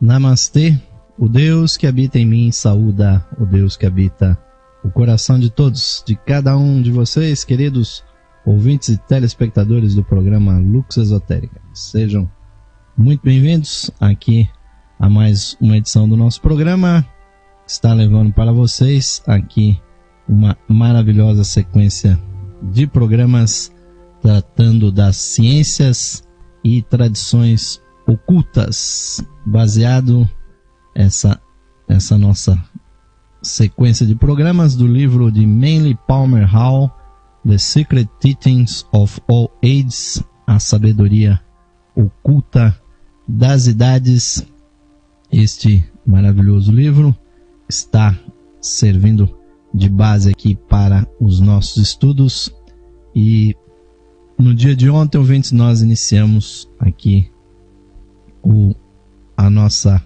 Namastê, o Deus que habita em mim saúda o Deus que habita o coração de todos, de cada um de vocês, queridos ouvintes e telespectadores do programa Lux Esotérica. Sejam muito bem-vindos aqui a mais uma edição do nosso programa, que está levando para vocês aqui uma maravilhosa sequência de programas tratando das ciências e tradições ocultas, baseado essa nossa sequência de programas do livro de Manly Palmer Hall, The Secret Teachings of All Ages, a sabedoria oculta das idades. Este maravilhoso livro está servindo de base aqui para os nossos estudos, e no dia de ontem, ouvintes, nós iniciamos aqui a nossa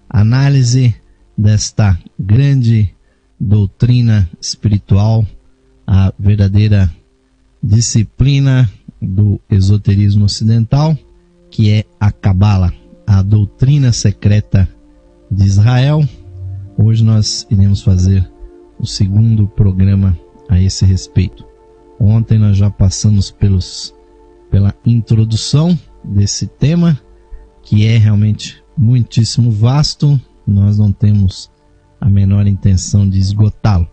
análise desta grande doutrina espiritual, a verdadeira disciplina do esoterismo ocidental, que é a Cabala, a doutrina secreta de Israel. Hoje nós iremos fazer o segundo programa a esse respeito. Ontem nós já passamos pela introdução desse tema, que é realmente muitíssimo vasto. Nós não temos a menor intenção de esgotá-lo,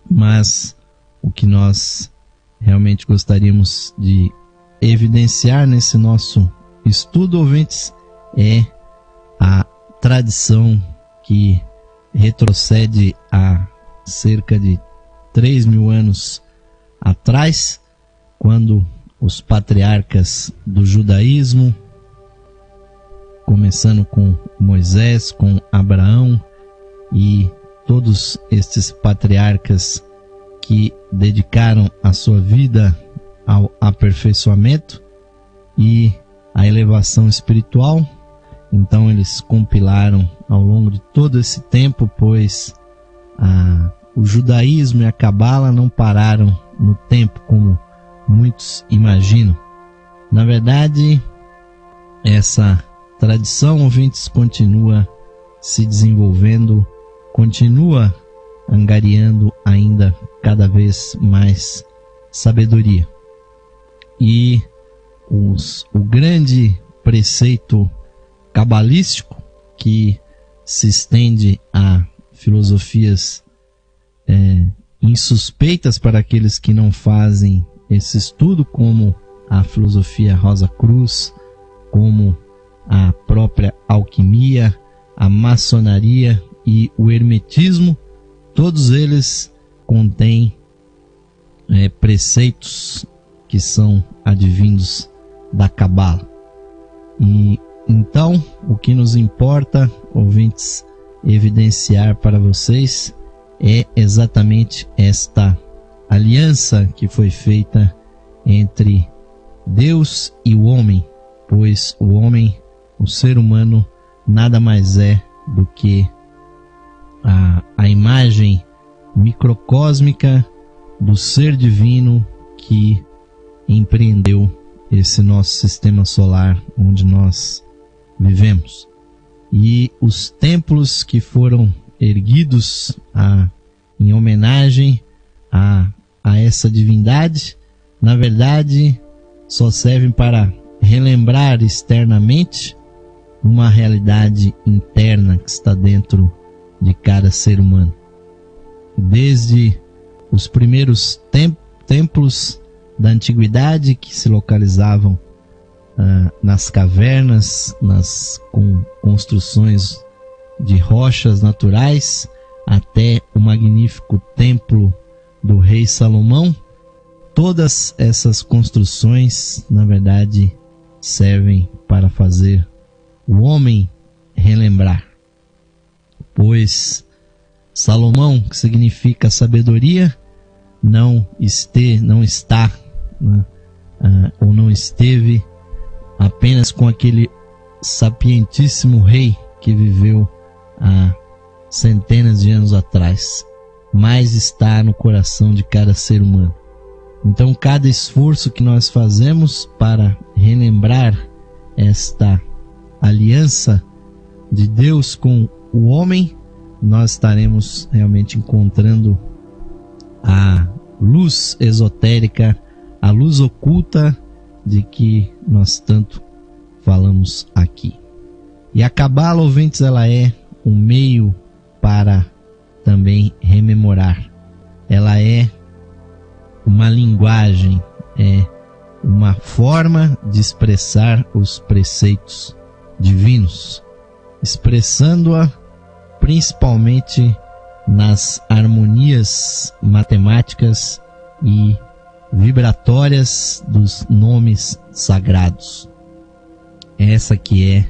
mas o que nós realmente gostaríamos de evidenciar nesse nosso estudo, ouvintes, é a tradição que retrocede a cerca de 3.000 anos atrás, quando os patriarcas do judaísmo, começando com Moisés, com Abraão e todos estes patriarcas que dedicaram a sua vida ao aperfeiçoamento e à elevação espiritual. Então eles compilaram ao longo de todo esse tempo, pois o judaísmo e a Cabala não pararam no tempo como muitos imaginam. Na verdade, essa tradição, ouvintes, continua se desenvolvendo, continua angariando ainda cada vez mais sabedoria. E o grande preceito cabalístico, que se estende a filosofias insuspeitas para aqueles que não fazem esse estudo, como a filosofia Rosa Cruz, como a própria alquimia, a maçonaria e o hermetismo, todos eles contêm preceitos que são advindos da Cabala. E então, o que nos importa, ouvintes, evidenciar para vocês é exatamente esta aliança que foi feita entre Deus e o homem, pois o homem, o ser humano, nada mais é do que a imagem microcósmica do ser divino que empreendeu esse nosso sistema solar onde nós vivemos. E os templos que foram erguidos em homenagem a essa divindade, na verdade, só servem para relembrar externamente uma realidade interna que está dentro de cada ser humano. Desde os primeiros templos da antiguidade, que se localizavam nas cavernas, com construções de rochas naturais, até o magnífico templo do rei Salomão, todas essas construções, na verdade, servem para fazer o homem relembrar. Pois Salomão, que significa sabedoria, não está, né, ou não esteve apenas com aquele sapientíssimo rei que viveu há centenas de anos atrás, mas está no coração de cada ser humano. Então, cada esforço que nós fazemos para relembrar esta aliança de Deus com o homem, nós estaremos realmente encontrando a luz esotérica, a luz oculta de que nós tanto falamos aqui. E a Cabala, ouvintes, ela é um meio para também rememorar. Ela é uma linguagem, é uma forma de expressar os preceitos divinos, expressando-a principalmente nas harmonias matemáticas e vibratórias dos nomes sagrados. Essa que é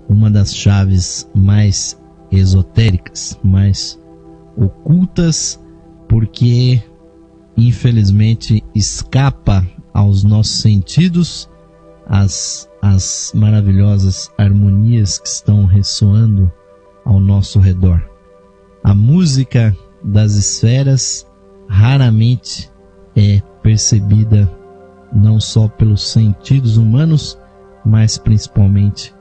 uma das chaves mais esotéricas, mais ocultas, porque infelizmente escapa aos nossos sentidos as maravilhosas harmonias que estão ressoando ao nosso redor. A música das esferas raramente é percebida não só pelos sentidos humanos, mas principalmente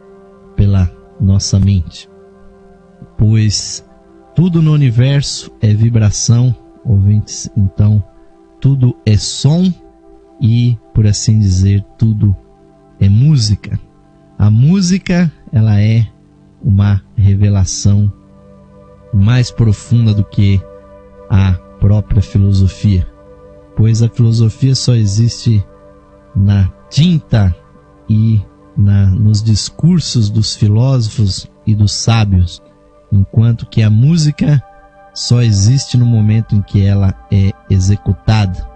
pela nossa mente. Pois tudo no universo é vibração, ouvintes, então tudo é som e, por assim dizer, tudo é música. A música, ela é uma revelação mais profunda do que a própria filosofia, pois a filosofia só existe na tinta e nos discursos dos filósofos e dos sábios, enquanto que a música só existe no momento em que ela é executada.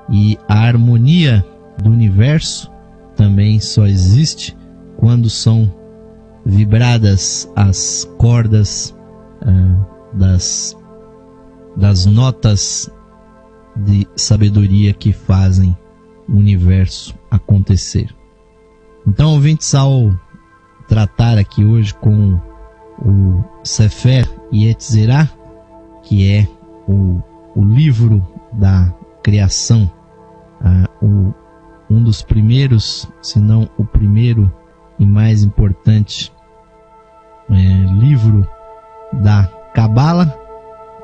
E a harmonia do universo também só existe quando são vibradas as cordas das notas de sabedoria que fazem o universo acontecer. Então, ouvintes, ao tratar aqui hoje com o Sefer Yetzirah, que é o livro da criação, um dos primeiros, se não o primeiro e mais importante livro da Cabala,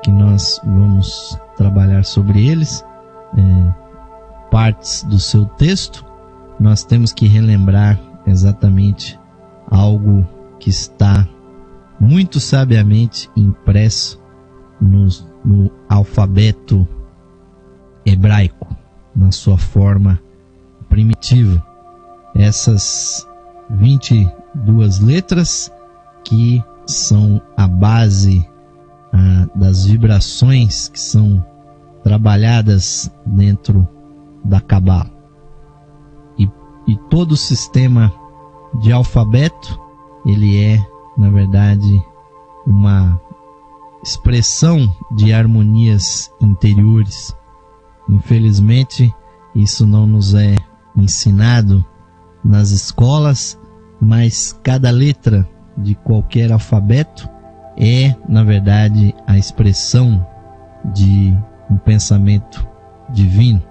que nós vamos trabalhar sobre eles, partes do seu texto. Nós temos que relembrar exatamente algo que está muito sabiamente impresso no alfabeto hebraico, na sua forma primitiva. Essas 22 letras que são a base das vibrações que são trabalhadas dentro da Cabala. E todo o sistema de alfabeto, ele é, na verdade, uma expressão de harmonias interiores. Infelizmente, isso não nos é ensinado nas escolas, mas cada letra de qualquer alfabeto é, na verdade, a expressão de um pensamento divino.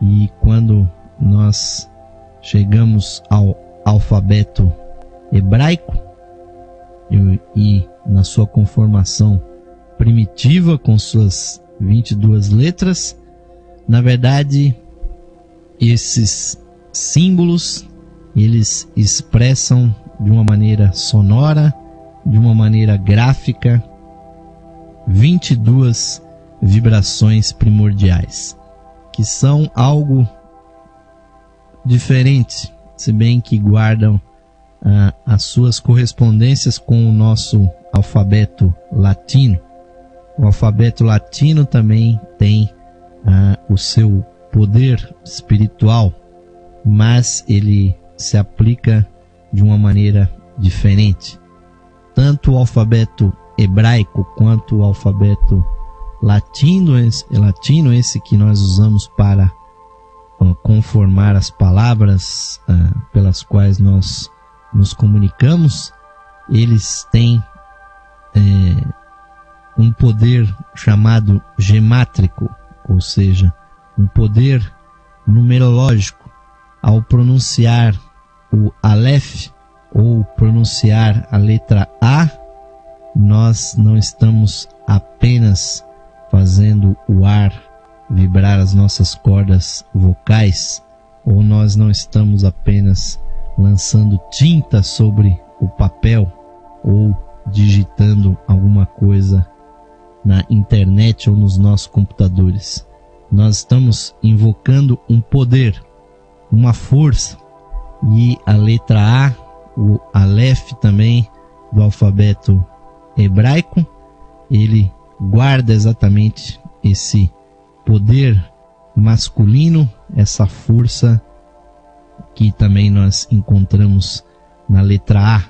E quando nós chegamos ao alfabeto hebraico e na sua conformação primitiva, com suas 22 letras, na verdade, esses símbolos, eles expressam de uma maneira sonora, de uma maneira gráfica, 22 vibrações primordiais, que são algo diferente, se bem que guardam as suas correspondências com o nosso alfabeto latino. O alfabeto latino também tem o seu poder espiritual, mas ele se aplica de uma maneira diferente. Tanto o alfabeto hebraico quanto o alfabeto latino, esse que nós usamos para conformar as palavras pelas quais nós nos comunicamos, eles têm um poder chamado gemátrico, ou seja, um poder numerológico. Ao pronunciar o Aleph ou pronunciar a letra A, nós não estamos apenas fazendo o ar vibrar as nossas cordas vocais, ou nós não estamos apenas lançando tinta sobre o papel ou digitando alguma coisa na internet ou nos nossos computadores. Nós estamos invocando um poder, uma força, e a letra A, o Aleph também do alfabeto hebraico, ele guarda exatamente esse poder masculino, essa força que também nós encontramos na letra A,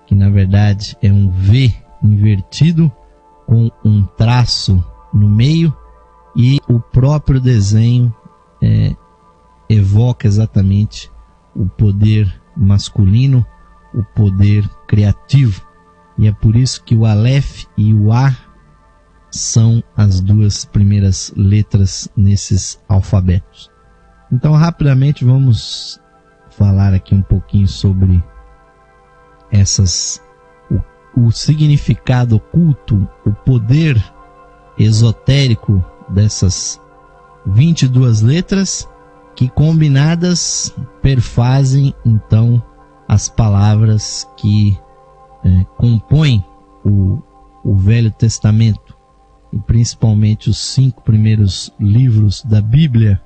que na verdade é um V invertido com um traço no meio, e o próprio desenho evoca exatamente o poder masculino, o poder criativo. E é por isso que o Aleph e o A são as duas primeiras letras nesses alfabetos. Então, rapidamente vamos falar aqui um pouquinho sobre o significado oculto, o poder esotérico dessas 22 letras, que combinadas perfazem então as palavras que compõem o Velho Testamento, e principalmente os 5 primeiros livros da Bíblia,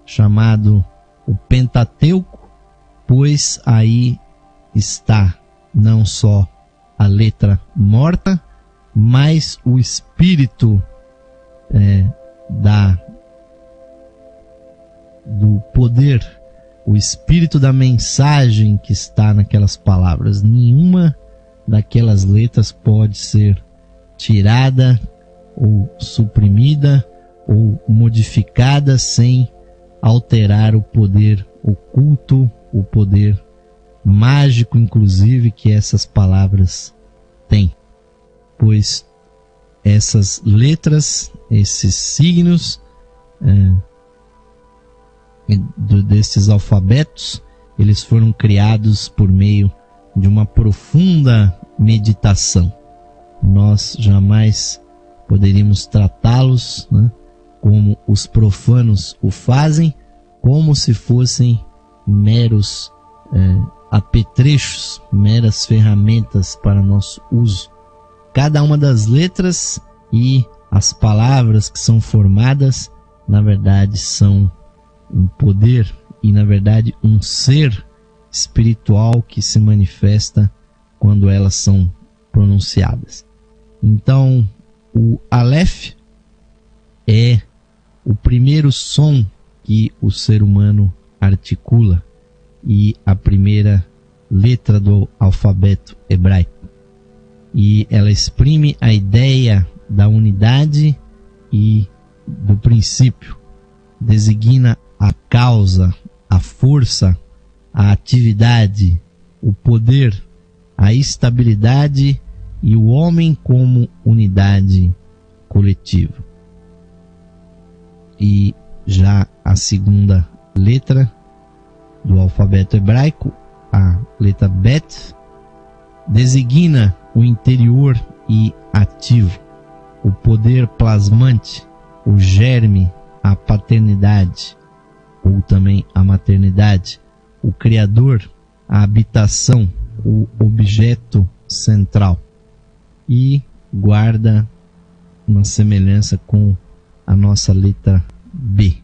chamado o Pentateuco, pois aí está não só a letra morta, mas o espírito do poder, o espírito da mensagem que está naquelas palavras. Nenhuma daquelas letras pode ser tirada ou suprimida ou modificada sem alterar o poder oculto, o poder mágico, inclusive, que essas palavras têm. Pois essas letras, esses signos desses alfabetos, eles foram criados por meio de uma profunda meditação. Nós jamais poderíamos tratá-los, como os profanos o fazem, como se fossem meros apetrechos, meras ferramentas para nosso uso. Cada uma das letras e as palavras que são formadas, na verdade, são um poder e, na verdade, um ser espiritual que se manifesta quando elas são pronunciadas. Então, o Aleph é o primeiro som que o ser humano articula e a primeira letra do alfabeto hebraico. E ela exprime a ideia da unidade e do princípio. Designa a causa, a força, a atividade, o poder, a estabilidade e o homem como unidade coletiva. E já a segunda letra do alfabeto hebraico, a letra Bet, designa o interior e ativo, o poder plasmante, o germe, a paternidade, ou também a maternidade, o criador, a habitação, o objeto central, e guarda uma semelhança com a nossa letra B.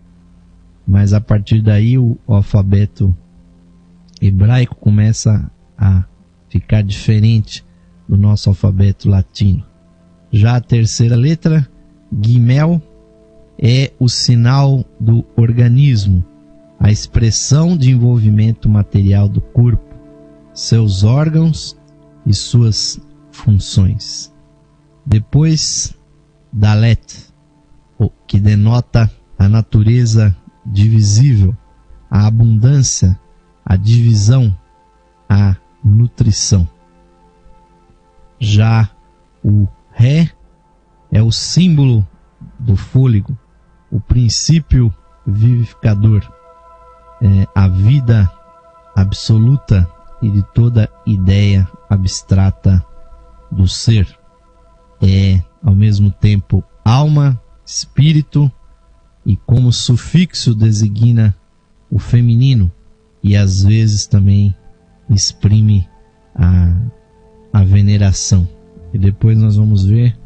Mas a partir daí o alfabeto hebraico começa a ficar diferente do nosso alfabeto latino. Já a terceira letra, Gimel, é o sinal do organismo, a expressão de envolvimento material do corpo, seus órgãos e suas funções. Depois, Dalet, que denota a natureza divisível, a abundância, a divisão, a nutrição. Já o Ré é o símbolo do fôlego, o princípio vivificador, a vida absoluta e de toda ideia abstrata do ser. É, ao mesmo tempo, alma, espírito, e como sufixo designa o feminino, e às vezes também exprime a veneração. E depois nós vamos ver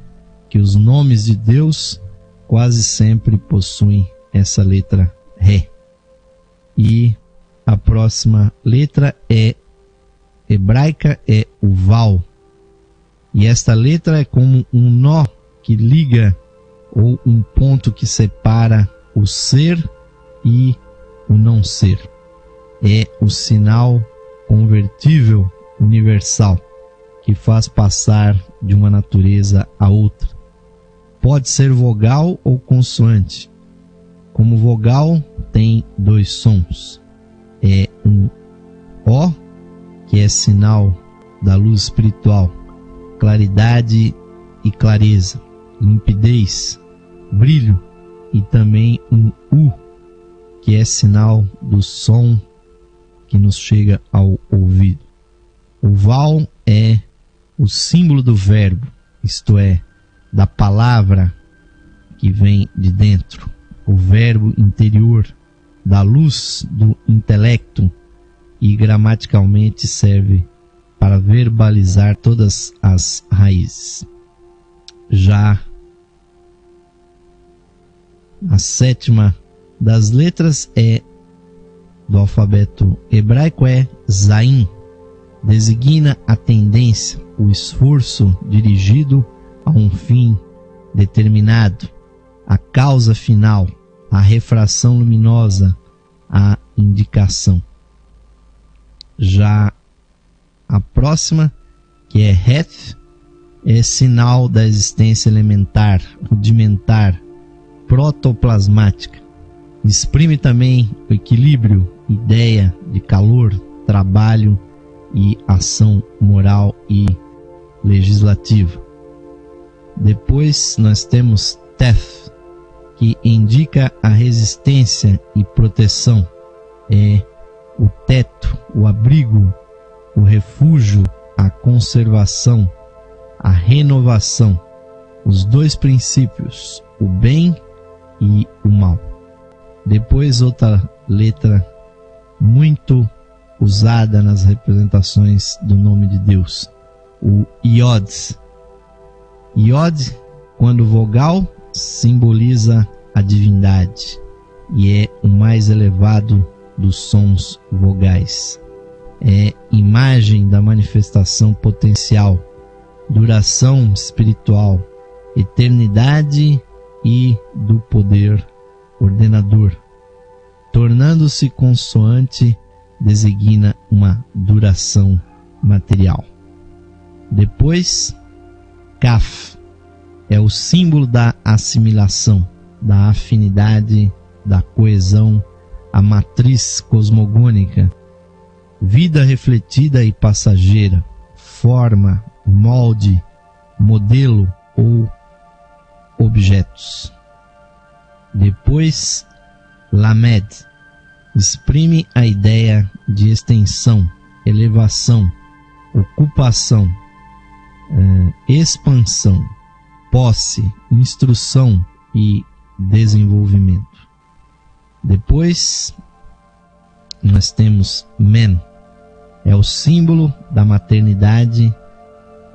que os nomes de Deus quase sempre possuem essa letra Ré. E a próxima letra hebraica é o Val. E esta letra é como um nó que liga, ou um ponto que separa o ser e o não ser. É o sinal convertível universal que faz passar de uma natureza a outra. Pode ser vogal ou consoante. Como vogal, tem dois sons. É um O, que é sinal da luz espiritual, claridade e clareza, limpidez, brilho, e também um U, que é sinal do som que nos chega ao ouvido. O Val é o símbolo do verbo, isto é, da palavra que vem de dentro, o verbo interior, da luz do intelecto, e gramaticalmente serve para verbalizar todas as raízes. Já a sétima das letras do alfabeto hebraico é Zain. Designa a tendência, o esforço dirigido a um fim determinado, a causa final, a refração luminosa, a indicação. Já a próxima, que é Het, é sinal da existência elementar, rudimentar, protoplasmática. Exprime também o equilíbrio, ideia de calor, trabalho e ação moral e legislativa. Depois nós temos Teth, que indica a resistência e proteção. É o teto, o abrigo, o refúgio, a conservação, a renovação, os dois princípios, o bem e o mal. Depois outra letra muito usada nas representações do nome de Deus, o Iod. Iod, quando vogal, simboliza a divindade e é o mais elevado dos sons vogais. É imagem da manifestação potencial, duração espiritual, eternidade e do poder ordenador. Tornando-se consoante, designa uma duração material. Depois, Kaf é o símbolo da assimilação, da afinidade, da coesão, a matriz cosmogônica, vida refletida e passageira, forma, molde, modelo ou objetos. Depois, Lamed exprime a ideia de extensão, elevação, ocupação, expansão, posse, instrução e desenvolvimento. Depois, nós temos Men, é o símbolo da maternidade,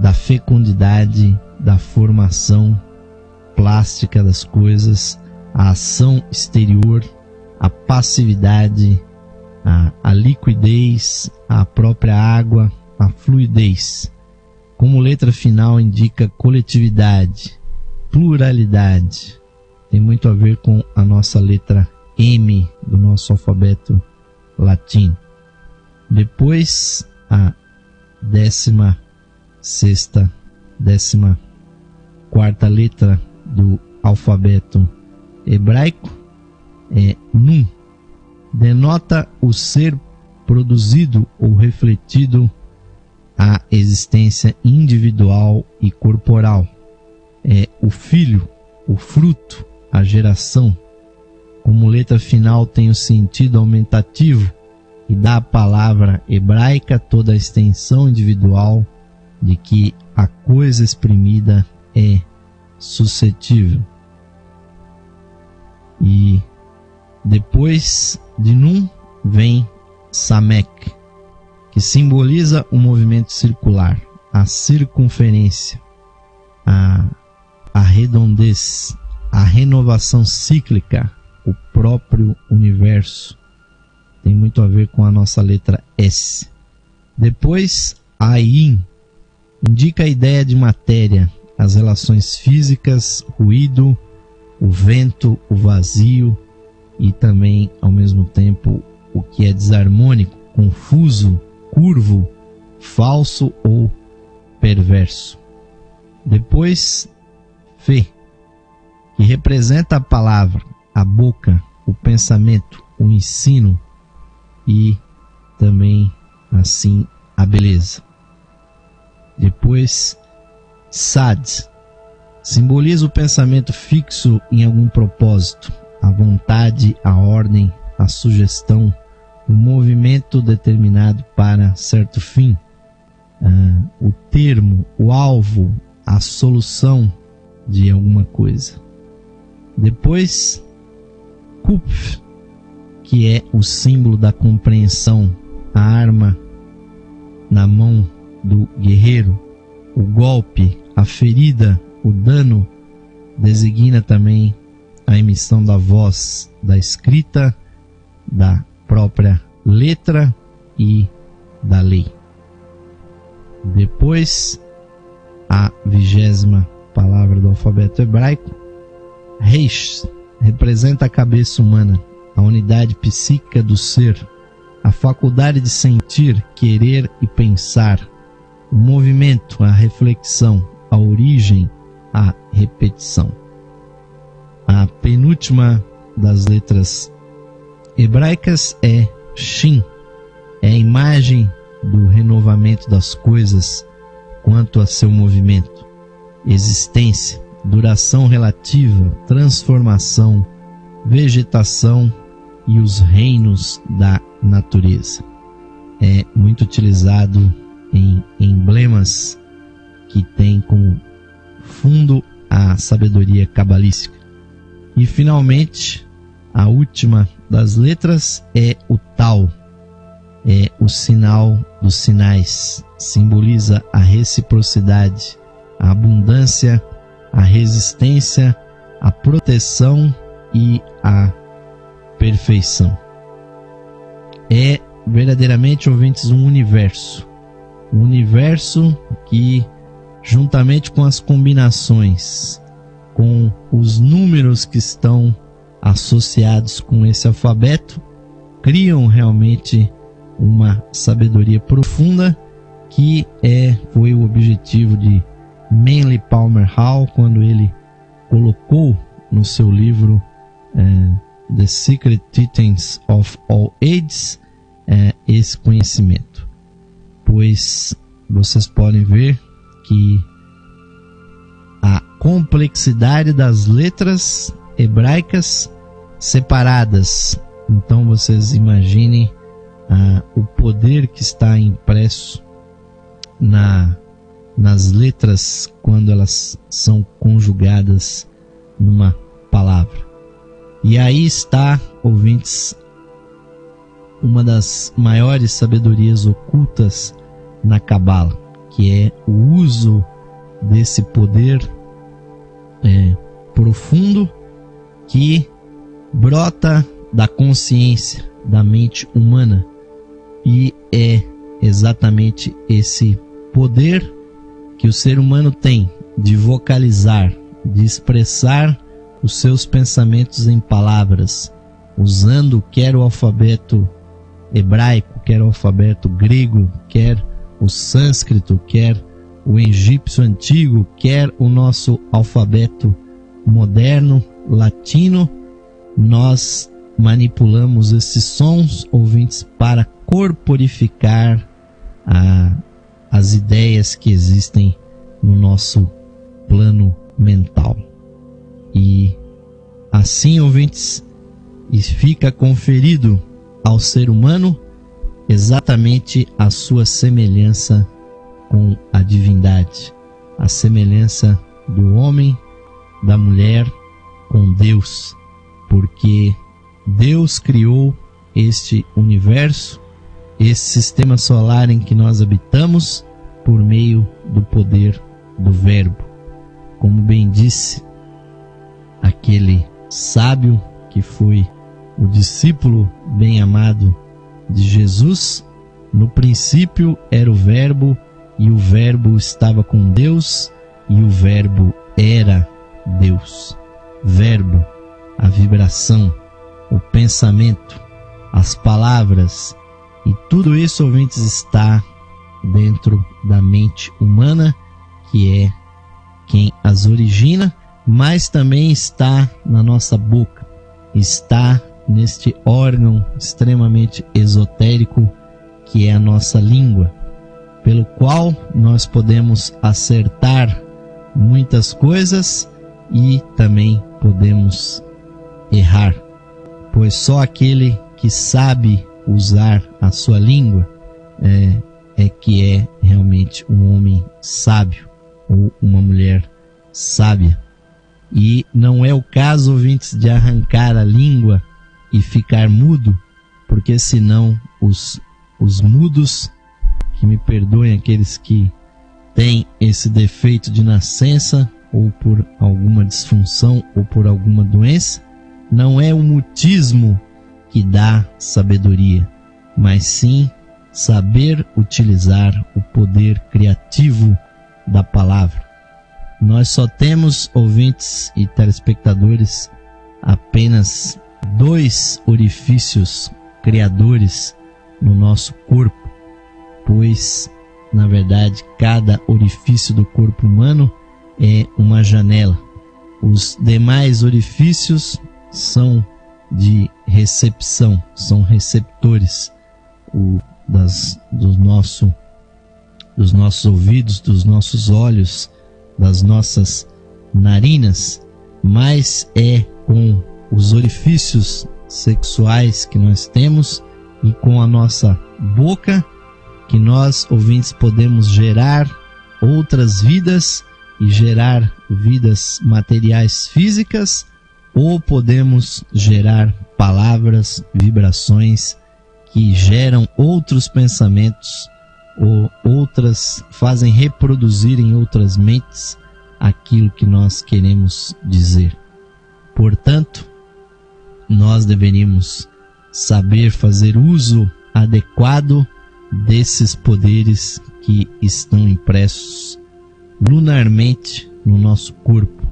da fecundidade, da formação plástica das coisas, a ação exterior, a passividade, a liquidez, a própria água, a fluidez. Como letra final indica coletividade, pluralidade. Tem muito a ver com a nossa letra M do nosso alfabeto latino. Depois, a 16ª, 14ª letra do alfabeto hebraico é Nun. Denota o ser produzido ou refletido, a existência individual e corporal. É o filho, o fruto, a geração. Como letra final tem o sentido aumentativo, e da palavra hebraica toda a extensão individual de que a coisa exprimida é suscetível. E depois de Nun vem Samek, que simboliza o movimento circular, a circunferência, a redondez, a renovação cíclica, o próprio universo. Tem muito a ver com a nossa letra S. Depois, Ayin indica a ideia de matéria, as relações físicas, ruído, o vento, o vazio e também, ao mesmo tempo, o que é desarmônico, confuso, curvo, falso ou perverso. Depois, Fé, que representa a palavra, a boca, o pensamento, o ensino e também, assim, a beleza. Depois, Sad, simboliza o pensamento fixo em algum propósito, a vontade, a ordem, a sugestão, o movimento determinado para certo fim, o termo, o alvo, a solução de alguma coisa. Depois, Kupf, que é o símbolo da compreensão, a arma na mão do guerreiro, o golpe, a ferida, o dano, designa também a emissão da voz, da escrita, da própria letra e da lei. Depois, a 20ª palavra do alfabeto hebraico, Reish, representa a cabeça humana, a unidade psíquica do ser, a faculdade de sentir, querer e pensar, o movimento, a reflexão, a origem, a repetição. A penúltima das letras hebraicas é Shin, é a imagem do renovamento das coisas quanto a seu movimento, existência, duração relativa, transformação, vegetação e os reinos da natureza. É muito utilizado em emblemas que tem como fundo a sabedoria cabalística. E finalmente, a última das letras é o Tau, é o sinal dos sinais, simboliza a reciprocidade, a abundância, a resistência, a proteção e a perfeição. É verdadeiramente, ouvintes, um universo que, juntamente com as combinações, com os números que estão associados com esse alfabeto, criam realmente uma sabedoria profunda que foi o objetivo de Manly Palmer Hall quando ele colocou no seu livro The Secret Teachings of All Ages esse conhecimento, pois vocês podem ver que a complexidade das letras hebraicas separadas, então vocês imaginem o poder que está impresso nas letras quando elas são conjugadas numa palavra. E aí está, ouvintes, uma das maiores sabedorias ocultas na Cabala, que é o uso desse poder profundo que brota da consciência, da mente humana, e é exatamente esse poder que o ser humano tem de vocalizar, de expressar os seus pensamentos em palavras, usando quer o alfabeto hebraico, quer o alfabeto grego, quer o sânscrito, quer o egípcio antigo, quer o nosso alfabeto moderno, latino. Nós manipulamos esses sons, ouvintes, para corporificar as ideias que existem no nosso plano mental. E assim, ouvintes, fica conferido ao ser humano exatamente a sua semelhança com a divindade, a semelhança do homem, da mulher com Deus, porque Deus criou este universo, esse sistema solar em que nós habitamos, por meio do poder do Verbo. Como bem disse aquele sábio que foi o discípulo bem amado de Jesus, no princípio era o Verbo, e o Verbo estava com Deus, e o Verbo era Deus. Verbo, a vibração, o pensamento, as palavras, e tudo isso, ouvintes, está dentro da mente humana, que é quem as origina, mas também está na nossa boca, está neste órgão extremamente esotérico que é a nossa língua, pelo qual nós podemos acertar muitas coisas e também podemos errar, pois só aquele que sabe usar a sua língua é que é realmente um homem sábio ou uma mulher sábia. E não é o caso, ouvintes, de arrancar a língua e ficar mudo, porque senão os mudos, que me perdoem aqueles que têm esse defeito de nascença, ou por alguma disfunção, ou por alguma doença, não é o mutismo que dá sabedoria, mas sim saber utilizar o poder criativo da palavra. Nós só temos, ouvintes e telespectadores, apenas 2 orifícios criadores no nosso corpo, pois, na verdade, cada orifício do corpo humano é uma janela. Os demais orifícios são de recepção, são receptores dos nossos ouvidos, dos nossos olhos, das nossas narinas, mas é com os orifícios sexuais que nós temos e com a nossa boca que nós, ouvintes, podemos gerar outras vidas e gerar vidas materiais físicas, ou podemos gerar palavras, vibrações que geram outros pensamentos ou fazem reproduzir em outras mentes aquilo que nós queremos dizer. Portanto, nós deveríamos saber fazer uso adequado desses poderes que estão impressos lunarmente no nosso corpo,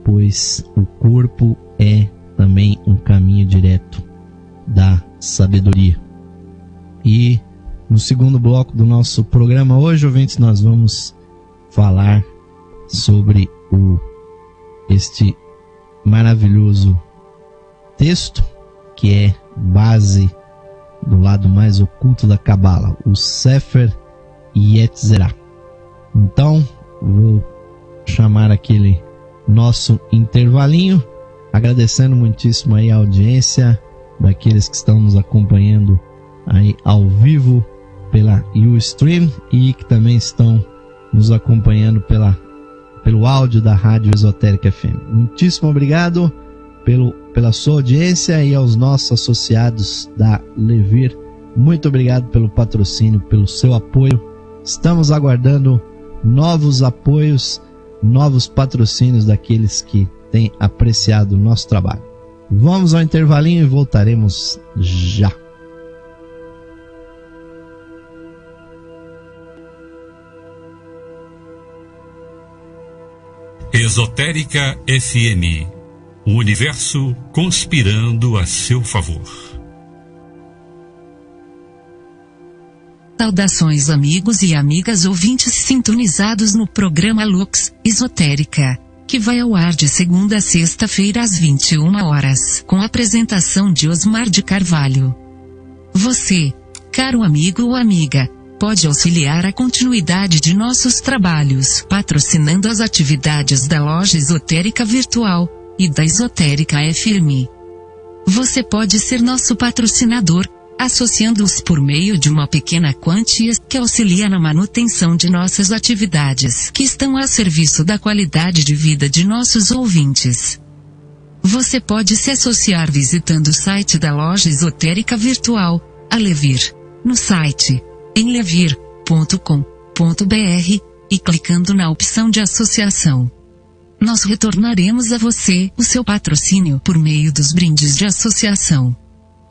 pois o corpo é também um caminho direto da sabedoria. E no segundo bloco do nosso programa hoje, ouvintes, nós vamos falar sobre este maravilhoso texto que é base do lado mais oculto da Cabala, o Sefer Yetzirah. Então, vou chamar aquele nosso intervalinho, agradecendo muitíssimo aí a audiência daqueles que estão nos acompanhando aí ao vivo pela Ustream e que também estão nos acompanhando pelo áudio da Rádio Esotérica FM. Muitíssimo obrigado pela sua audiência, e aos nossos associados da Levir, muito obrigado pelo patrocínio, pelo seu apoio. Estamos aguardando novos apoios, novos patrocínios daqueles que têm apreciado o nosso trabalho. Vamos ao intervalinho e voltaremos já. Esotérica FM, o universo conspirando a seu favor. Saudações, amigos e amigas ouvintes sintonizados no programa Lux Esotérica, que vai ao ar de segunda a sexta-feira às 21 horas, com a apresentação de Osmar de Carvalho. Você, caro amigo ou amiga, pode auxiliar a continuidade de nossos trabalhos patrocinando as atividades da Loja Esotérica Virtual e da Esotérica FM. Você pode ser nosso patrocinador associando-os por meio de uma pequena quantia que auxilia na manutenção de nossas atividades que estão a serviço da qualidade de vida de nossos ouvintes. Você pode se associar visitando o site da Loja Esotérica Virtual, a Levir, no site enlevir.com.br e clicando na opção de associação. Nós retornaremos a você o seu patrocínio por meio dos brindes de associação.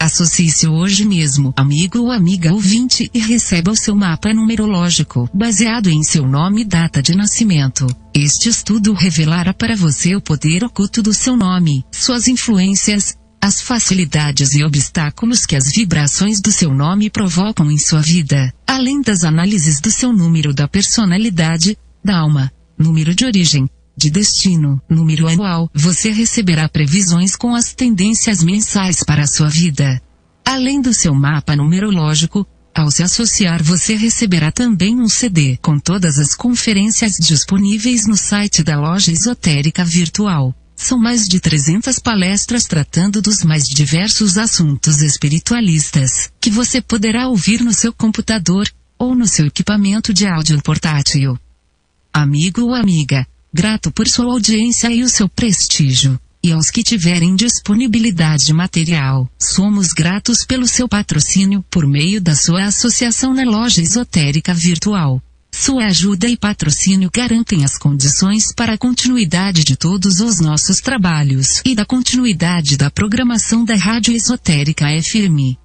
Associe-se hoje mesmo, amigo ou amiga ouvinte, e receba o seu mapa numerológico, baseado em seu nome e data de nascimento. Este estudo revelará para você o poder oculto do seu nome, suas influências, as facilidades e obstáculos que as vibrações do seu nome provocam em sua vida, além das análises do seu número da personalidade, da alma, número de origem, de destino, número anual. Você receberá previsões com as tendências mensais para a sua vida. Além do seu mapa numerológico, ao se associar você receberá também um CD com todas as conferências disponíveis no site da Loja Esotérica Virtual. São mais de 300 palestras tratando dos mais diversos assuntos espiritualistas, que você poderá ouvir no seu computador, ou no seu equipamento de áudio portátil. Amigo ou amiga, grato por sua audiência e o seu prestígio. E aos que tiverem disponibilidade material, somos gratos pelo seu patrocínio por meio da sua associação na Loja Esotérica Virtual. Sua ajuda e patrocínio garantem as condições para a continuidade de todos os nossos trabalhos e da continuidade da programação da Rádio Esotérica FM.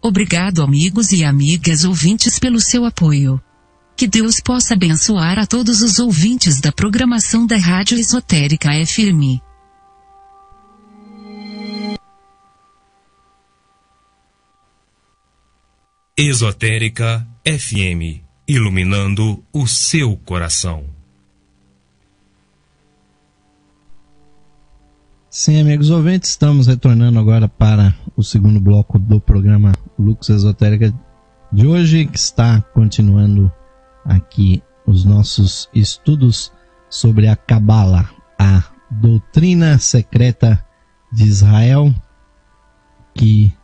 Obrigado, amigos e amigas ouvintes, pelo seu apoio. Que Deus possa abençoar a todos os ouvintes da programação da Rádio Esotérica FM. Esotérica FM, iluminando o seu coração. Sim, amigos ouvintes, estamos retornando agora para o segundo bloco do programa Lux Esotérica de hoje, que está continuando aqui os nossos estudos sobre a Cabala, a doutrina secreta de Israel, que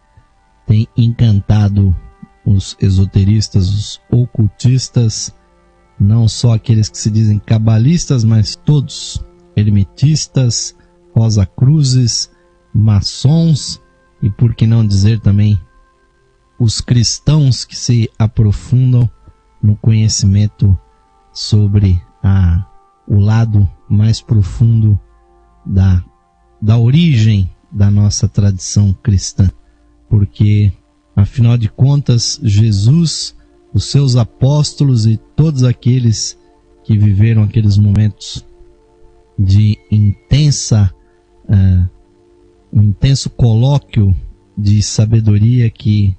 tem encantado os esoteristas, os ocultistas, não só aqueles que se dizem cabalistas, mas todos, hermetistas, rosacruzes, maçons e, por que não dizer também, os cristãos que se aprofundam no conhecimento sobre o lado mais profundo da origem da nossa tradição cristã. Porque, afinal de contas, Jesus, os seus apóstolos e todos aqueles que viveram aqueles momentos de um intenso colóquio de sabedoria que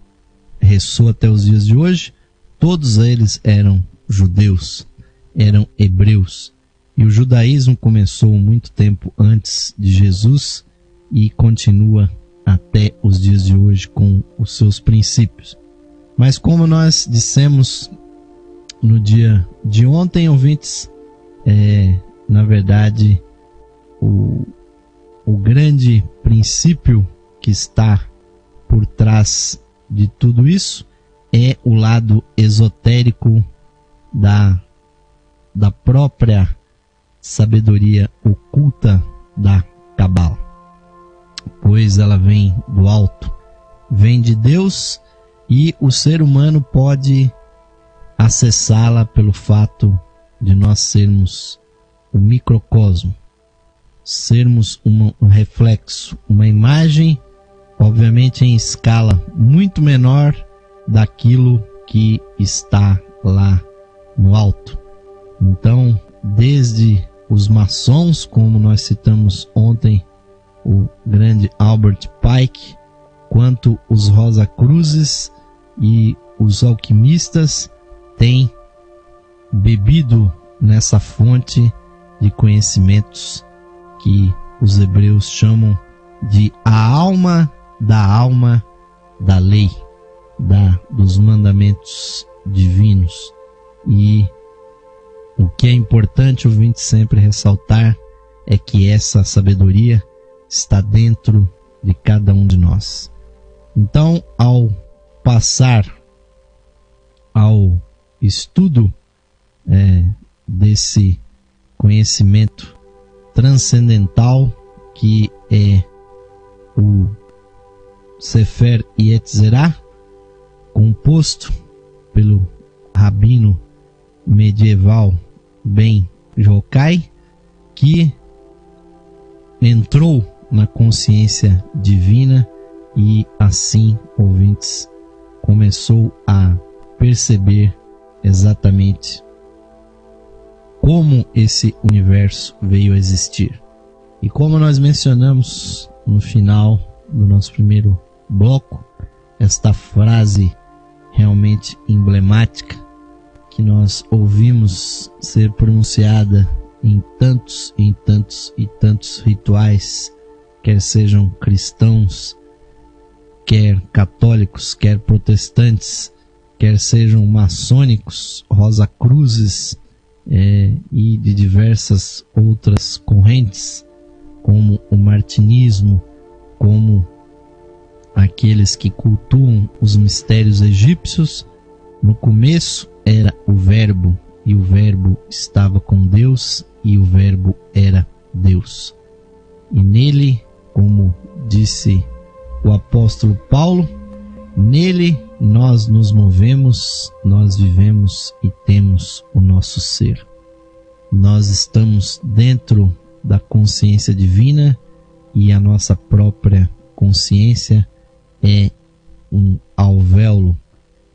ressoa até os dias de hoje, todos eles eram judeus, eram hebreus. E o judaísmo começou muito tempo antes de Jesus e continua até os dias de hoje com os seus princípios. Mas como nós dissemos no dia de ontem, ouvintes, na verdade, o grande princípio que está por trás de tudo isso é o lado esotérico da própria sabedoria oculta da Cabala, pois ela vem do alto, vem de Deus, e o ser humano pode acessá-la pelo fato de nós sermos o microcosmo, sermos um reflexo, uma imagem, obviamente em escala muito menor daquilo que está lá no alto. Então, desde os maçons, como nós citamos ontem, o grande Albert Pike, quanto os Rosacruzes e os alquimistas têm bebido nessa fonte de conhecimentos que os hebreus chamam de a alma da lei, dos mandamentos divinos. E o que é importante, ouvinte, sempre ressaltar é que essa sabedoria está dentro de cada um de nós. Então, ao passar ao estudo desse conhecimento transcendental que é o Sefer Yetzirah, composto pelo rabino medieval Ben Jokai, que entrou na consciência divina e assim, ouvintes, começou a perceber exatamente como esse universo veio a existir. E como nós mencionamos no final do nosso primeiro bloco, esta frase realmente emblemática que nós ouvimos ser pronunciada em tantos rituais, quer sejam cristãos, quer católicos, quer protestantes, quer sejam maçônicos, Rosacruzes e de diversas outras correntes, como o martinismo, como aqueles que cultuam os mistérios egípcios. No começo era o Verbo, e o Verbo estava com Deus, e o Verbo era Deus. E nele, como disse o apóstolo Paulo, nele nós nos movemos, nós vivemos e temos o nosso ser. Nós estamos dentro da consciência divina e a nossa própria consciência é um alvéolo,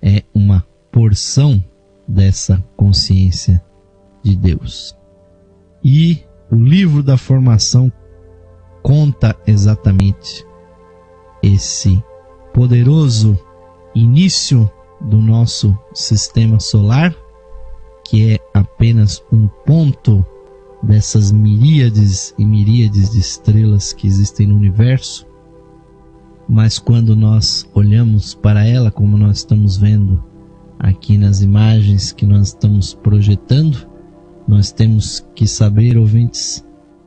é uma porção dessa consciência de Deus. E o livro da formação conta exatamente esse poderoso início do nosso sistema solar, que é apenas um ponto dessas miríades e miríades de estrelas que existem no universo. Mas quando nós olhamos para ela, como nós estamos vendo aqui nas imagens que nós estamos projetando, nós temos que saber, ouvintes,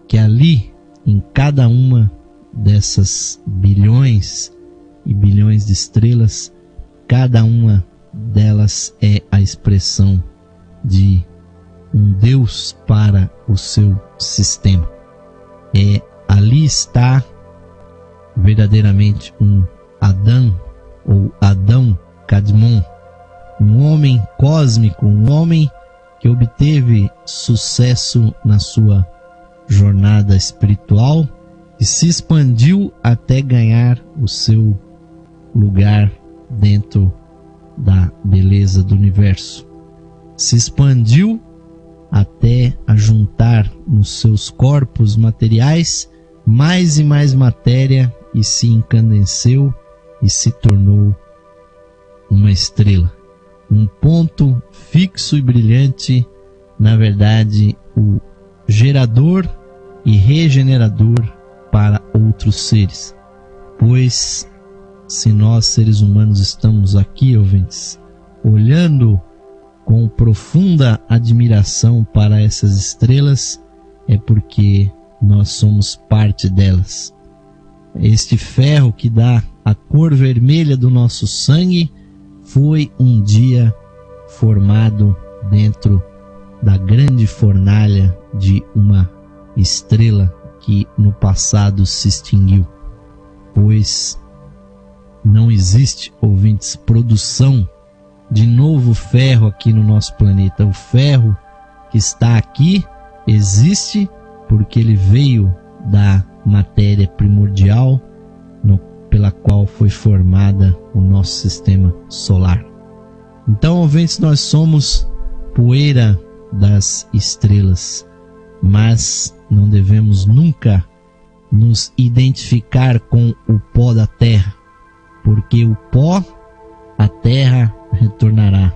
que ali, em cada uma dessas bilhões e bilhões de estrelas, cada uma delas é a expressão de um Deus para o seu sistema. Ali está verdadeiramente um Adão ou Adão Kadmon, um homem cósmico, um homem que obteve sucesso na sua jornada espiritual e se expandiu até ganhar o seu lugar dentro da beleza do universo. Se expandiu até ajuntar nos seus corpos materiais mais e mais matéria e se encandeceu e se tornou uma estrela. Um ponto fixo e brilhante, na verdade, o gerador e regenerador para outros seres. Pois, se nós seres humanos estamos aqui, ouvintes, olhando com profunda admiração para essas estrelas, é porque nós somos parte delas. Este ferro que dá a cor vermelha do nosso sangue foi um dia formado dentro da grande fornalha de uma estrela que no passado se extinguiu. Pois não existe, ouvintes, produção de novo ferro aqui no nosso planeta. O ferro que está aqui existe porque ele veio da matéria primordial pela qual foi formada o nosso sistema solar. Então, ouvintes, nós somos poeira das estrelas, mas não devemos nunca nos identificar com o pó da terra, porque o pó, a terra retornará,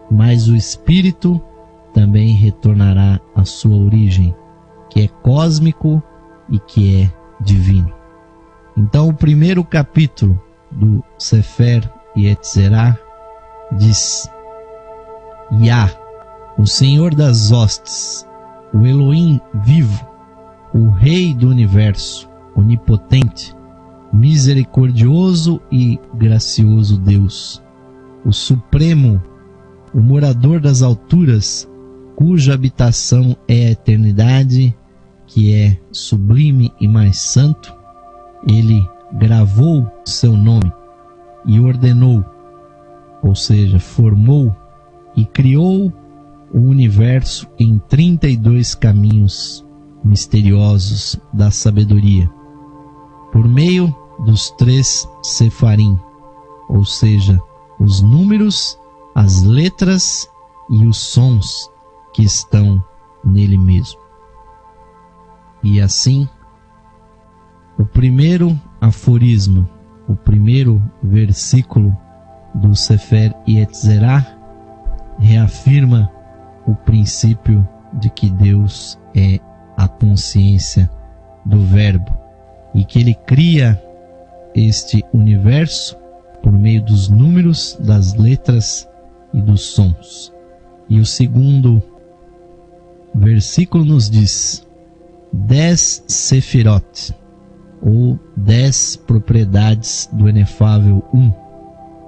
mas o espírito também retornará à sua origem, que é cósmico e que é divino. Então, o primeiro capítulo do Sefer Yetzirah diz: Yah, o Senhor das hostes, o Elohim vivo, o Rei do universo, onipotente, misericordioso e gracioso Deus, o Supremo, o morador das alturas, cuja habitação é a eternidade, que é sublime e mais santo, ele gravou seu nome e ordenou, ou seja, formou e criou o universo em 32 caminhos misteriosos da sabedoria, por meio dos 3 sefarim, ou seja, os números, as letras e os sons que estão nele mesmo. E assim, o primeiro aforisma, o primeiro versículo do Sefer Yetzirah reafirma o princípio de que Deus é a consciência do Verbo e que Ele cria este universo por meio dos números, das letras e dos sons. E o segundo versículo nos diz: 10 Sefirot, ou 10 propriedades do inefável 1,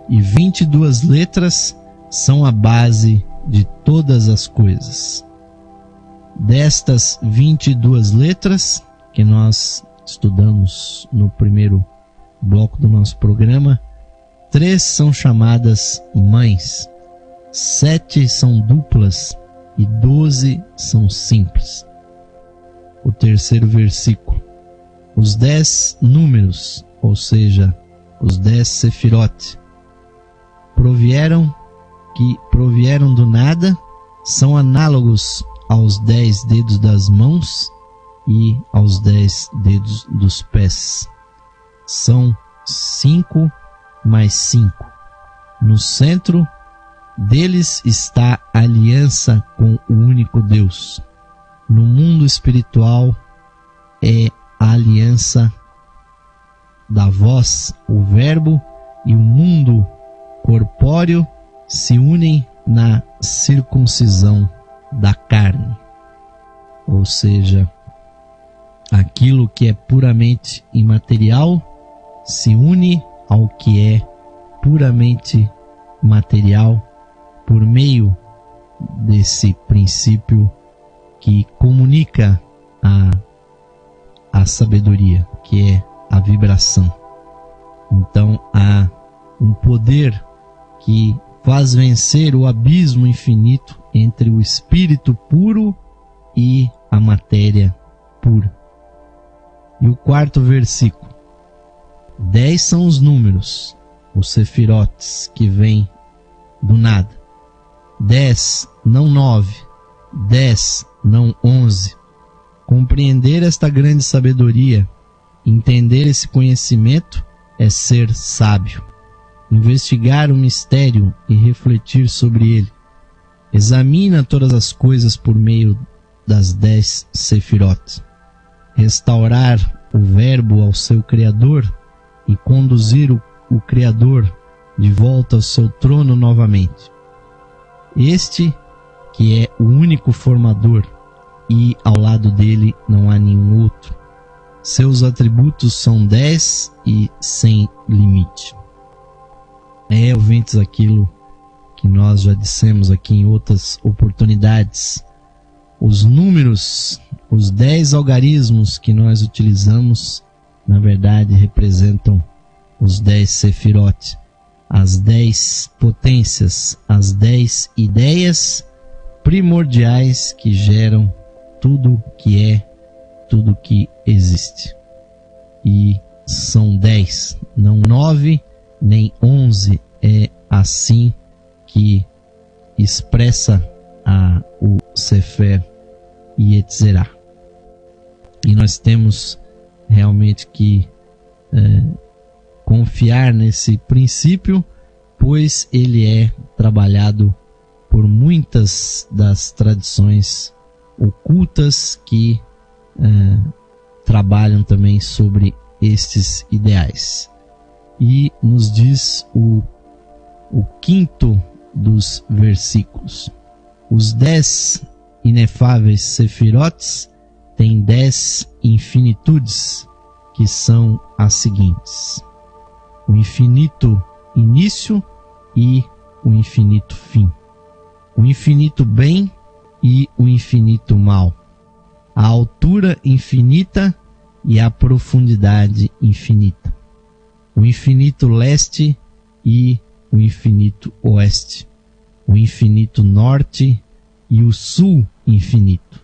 e 22 letras são a base de todas as coisas. Destas 22 letras que nós estudamos no primeiro bloco do nosso programa, 3 são chamadas mães, 7 são duplas e 12 são simples. O terceiro versículo: os 10 números, ou seja, os 10 Sefirot, provieram do nada, são análogos aos 10 dedos das mãos e aos 10 dedos dos pés. São 5 mais 5. No centro deles está a aliança com o único Deus. No mundo espiritual é a aliança da voz, o Verbo, e o mundo corpóreo se unem na circuncisão da carne. Ou seja, aquilo que é puramente imaterial se une ao que é puramente material por meio desse princípio que comunica a sabedoria, que é a vibração. Então há um poder que faz vencer o abismo infinito entre o espírito puro e a matéria pura. E o quarto versículo: 10 são os números, os sefirotes, que vêm do nada. 10, não 9, 10, não 11. Compreender esta grande sabedoria, entender esse conhecimento, é ser sábio. Investigar o mistério e refletir sobre ele. Examina todas as coisas por meio das 10 Sefirot. Restaurar o Verbo ao seu Criador e conduzir o Criador de volta ao seu trono novamente. Este que é o único formador, e ao lado dele não há nenhum outro. Seus atributos são 10 e sem limite. Ouvintes, aquilo que nós já dissemos aqui em outras oportunidades. Os números, os 10 algarismos que nós utilizamos, na verdade representam os 10 Sefirot, as 10 potências, as 10 ideias primordiais que geram tudo que é, tudo que existe. E são 10, não 9 nem 11, é assim que expressa o Sefer Yetzirah. E nós temos realmente que confiar nesse princípio, pois ele é trabalhado por muitas das tradições ocultas que trabalham também sobre estes ideais. E nos diz o quinto dos versículos: os 10 inefáveis Sefirotes têm 10 infinitudes, que são as seguintes: o infinito início e o infinito fim, o infinito bem e o infinito mal, a altura infinita e a profundidade infinita, o infinito leste e o infinito oeste, o infinito norte e o sul infinito.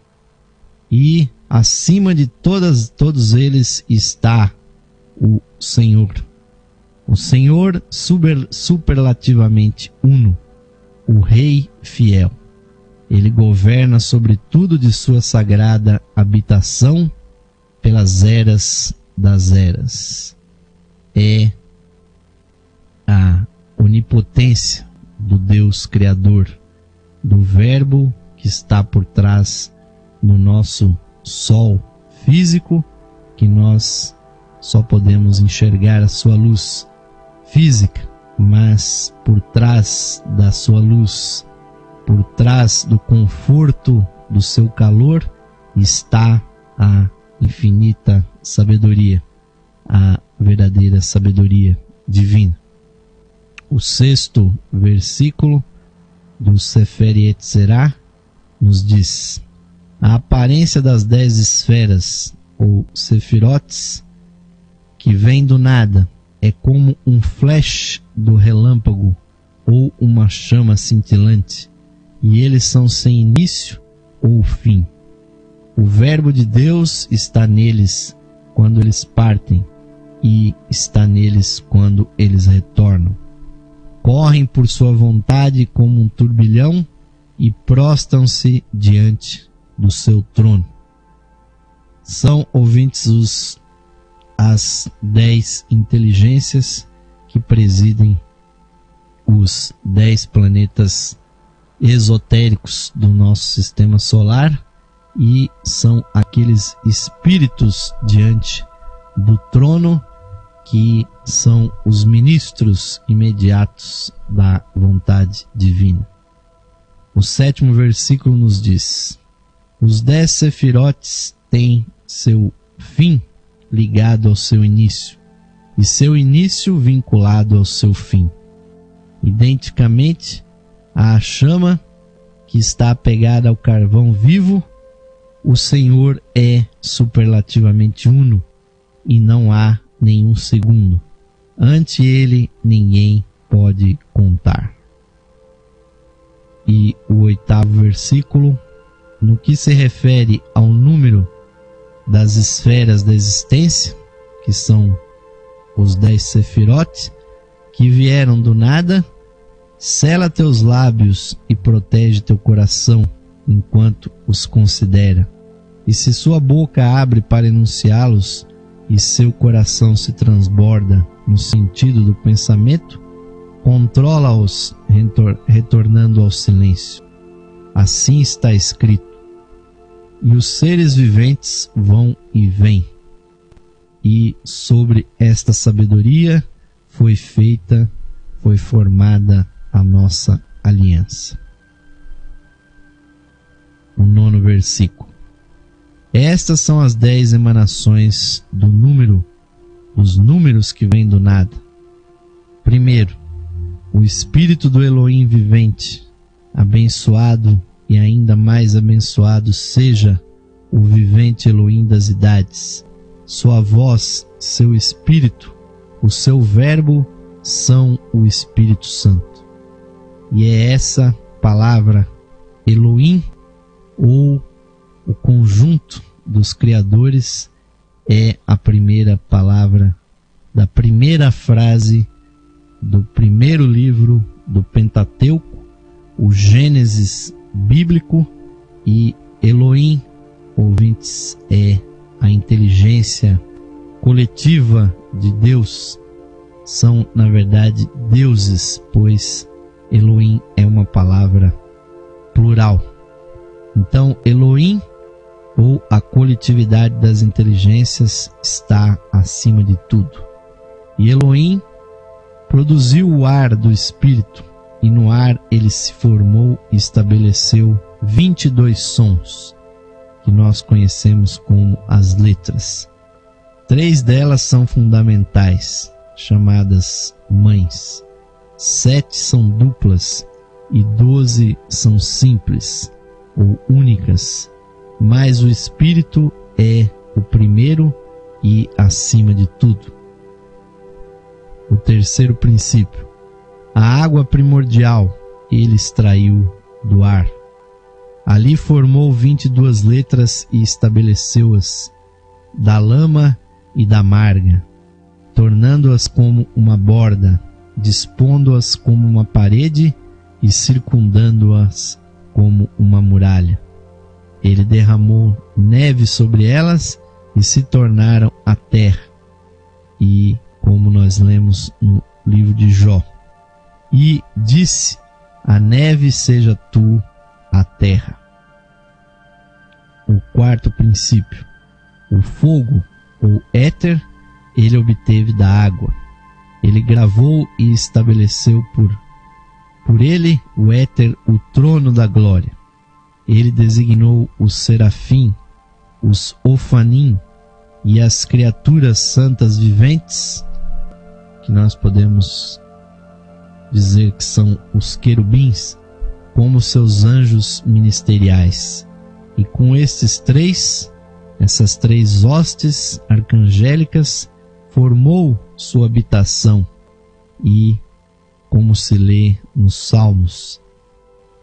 E acima de todos eles está o Senhor superlativamente uno, o Rei fiel. Ele governa sobre tudo de sua sagrada habitação pelas eras das eras. É a onipotência do Deus Criador, do Verbo que está por trás do nosso sol físico, que nós só podemos enxergar a sua luz física, mas por trás da sua luz, por trás do conforto do seu calor, está a infinita sabedoria, a verdadeira sabedoria divina. O 6º versículo do Sefer Yetzirah nos diz: a aparência das 10 esferas, ou sefirotes, que vem do nada, é como um flash do relâmpago ou uma chama cintilante, e eles são sem início ou fim. O Verbo de Deus está neles quando eles partem e está neles quando eles retornam. Correm por sua vontade como um turbilhão e prostram-se diante do seu trono. São, ouvintes, as 10 inteligências que presidem os 10 planetas esotéricos do nosso sistema solar, e são aqueles espíritos diante do trono que são os ministros imediatos da vontade divina. O 7º versículo nos diz: os 10 sefirotes têm seu fim ligado ao seu início, e seu início vinculado ao seu fim. Identicamente, a chama que está apegada ao carvão vivo, o Senhor é superlativamente uno, e não há nenhum segundo. Ante ele ninguém pode contar. E o 8º versículo, no que se refere ao número das esferas da existência, que são os 10 sefirotes, que vieram do nada, sela teus lábios e protege teu coração enquanto os considera. E se sua boca abre para enunciá-los e seu coração se transborda no sentido do pensamento, controla-os retornando ao silêncio. Assim está escrito: e os seres viventes vão e vêm. E sobre esta sabedoria foi formada a nossa aliança. O 9º versículo. Estas são as 10 emanações do número, os números que vêm do nada. Primeiro, o Espírito do Elohim vivente, abençoado e ainda mais abençoado seja o vivente Elohim das idades. Sua voz, seu Espírito, o seu Verbo são o Espírito Santo. E é essa palavra Elohim, ou o conjunto dos criadores, é a primeira palavra da primeira frase do primeiro livro do Pentateuco, o Gênesis bíblico. E Elohim, ouvintes, é a inteligência coletiva de Deus. São, na verdade, deuses, pois Elohim é uma palavra plural. Então, Elohim, ou a coletividade das inteligências, está acima de tudo. E Elohim produziu o ar do Espírito, e no ar ele se formou e estabeleceu 22 sons, que nós conhecemos como as letras. 3 delas são fundamentais, chamadas mães. 7 são duplas e 12 são simples ou únicas, mas o Espírito é o primeiro e acima de tudo. O terceiro princípio: a água primordial ele extraiu do ar. Ali formou 22 letras e estabeleceu-as da lama e da marga, tornando-as como uma borda, dispondo-as como uma parede e circundando-as como uma muralha. Ele derramou neve sobre elas e se tornaram a terra. E, como nós lemos no livro de Jó, e disse: a neve seja tu a terra. O quarto princípio: o fogo ou éter ele obteve da água. Ele gravou e estabeleceu por ele o éter, o trono da glória. Ele designou os serafim, os ofanim e as criaturas santas viventes, que nós podemos dizer que são os querubins, como seus anjos ministeriais. E com essas três hostes arcangélicas, formou sua habitação. E, como se lê nos Salmos,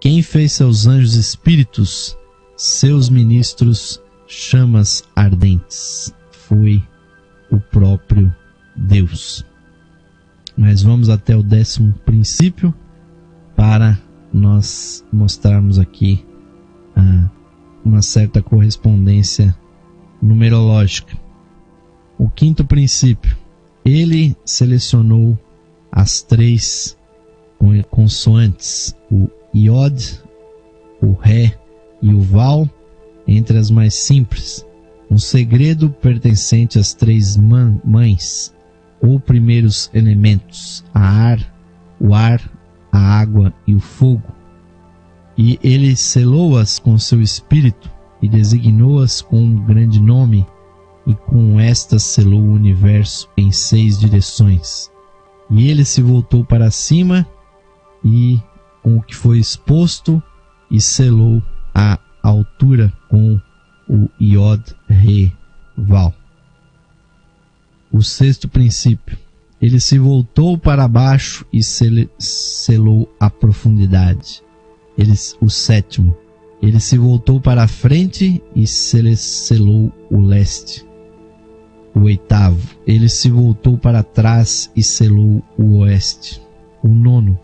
quem fez seus anjos espíritos, seus ministros chamas ardentes? Foi o próprio Deus. Mas vamos até o 10º princípio para nós mostrarmos aqui uma certa correspondência numerológica. O 5º princípio: ele selecionou as 3 consoantes, o iod, o ré e o val, entre as mais simples, um segredo pertencente às 3 mães, ou primeiros elementos, o ar, a água e o fogo. E ele selou-as com seu espírito e designou-as com um grande nome, e com estas selou o universo em 6 direções. E ele se voltou para cima e com o que foi exposto, e selou a altura com o iod, ré, val. O 6º princípio: ele se voltou para baixo e selou a profundidade. O 7º: ele se voltou para a frente e selou o leste. O 8º: ele se voltou para trás e selou o oeste. O 9º: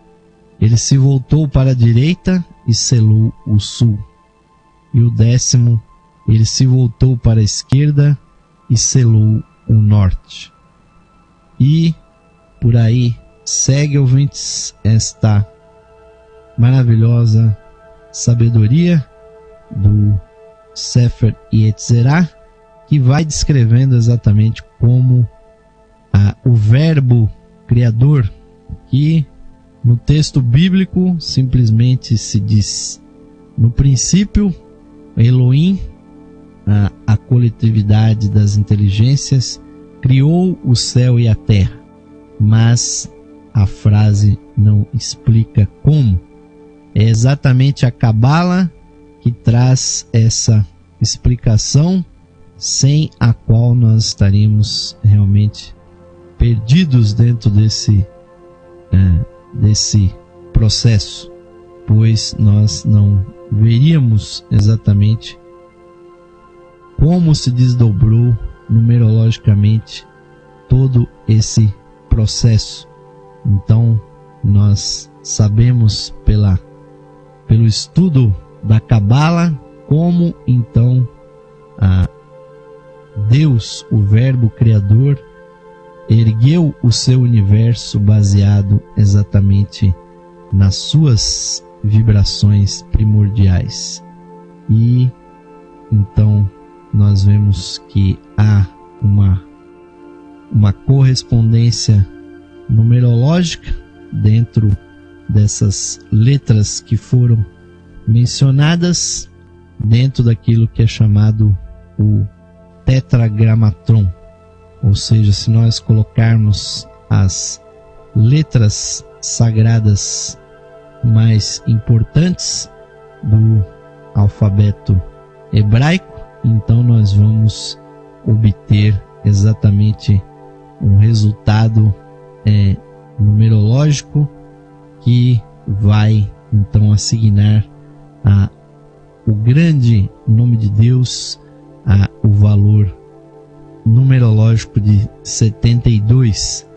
ele se voltou para a direita e selou o sul. E o 10º: ele se voltou para a esquerda e selou o norte. E por aí segue, ouvintes, esta maravilhosa sabedoria do Sefer Yetzirah, que vai descrevendo exatamente como o verbo criador, que no texto bíblico simplesmente se diz: no princípio, Elohim, a coletividade das inteligências, criou o céu e a terra. Mas a frase não explica como. É exatamente a Cabala que traz essa explicação, sem a qual nós estaríamos realmente perdidos dentro desse processo, pois nós não veríamos exatamente como se desdobrou numerologicamente todo esse processo. Então nós sabemos pelo estudo da Cabala como então Deus, o Verbo Criador, ergueu o seu universo baseado exatamente nas suas vibrações primordiais. E então nós vemos que há uma correspondência numerológica dentro dessas letras que foram mencionadas, dentro daquilo que é chamado o tetragramatron. Ou seja, se nós colocarmos as letras sagradas mais importantes do alfabeto hebraico, então nós vamos obter exatamente um resultado numerológico que vai então assignar o grande nome de Deus o valor numerológico de 72,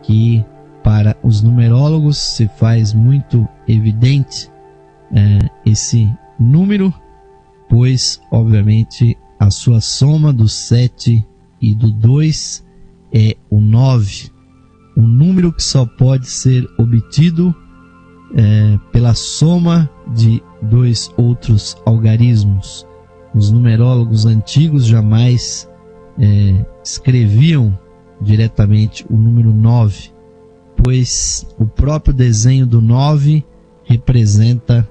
que para os numerólogos se faz muito evidente esse número, pois obviamente a sua soma do 7 e do 2 é o 9, um número que só pode ser obtido pela soma de dois outros algarismos. Os numerólogos antigos jamais escreviam diretamente o número 9, pois o próprio desenho do 9 representa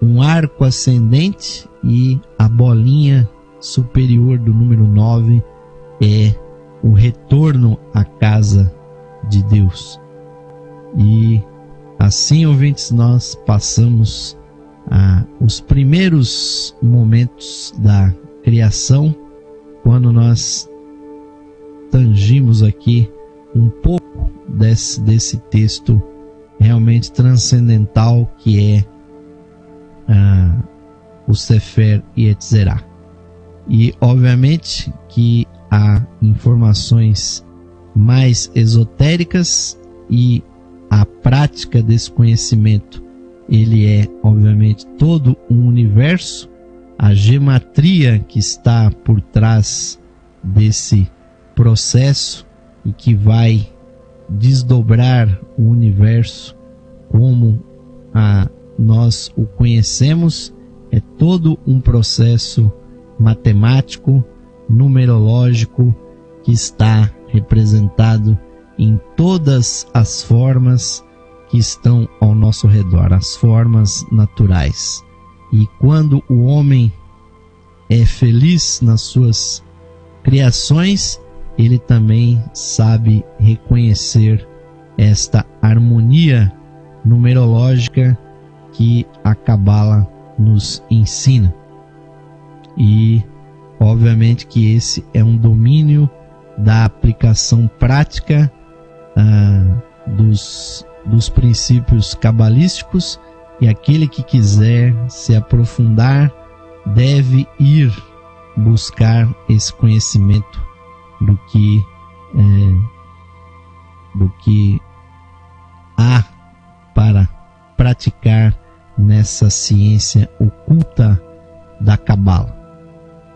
um arco ascendente e a bolinha superior do número 9 é o retorno à casa de Deus. E assim, ouvintes, nós passamos os primeiros momentos da criação, quando nós tangimos aqui um pouco desse texto realmente transcendental que é o Sefer Yetzirah. E obviamente que há informações mais esotéricas, e a prática desse conhecimento, ele é obviamente todo um universo. A gematria que está por trás desse processo e que vai desdobrar o universo como nós o conhecemos, é todo um processo matemático, numerológico, que está representado em todas as formas que estão ao nosso redor, as formas naturais. E quando o homem é feliz nas suas criações, ele também sabe reconhecer esta harmonia numerológica que a Cabala nos ensina. E obviamente que esse é um domínio da aplicação prática dos princípios cabalísticos, e aquele que quiser se aprofundar deve ir buscar esse conhecimento do que há para praticar nessa ciência oculta da Cabala.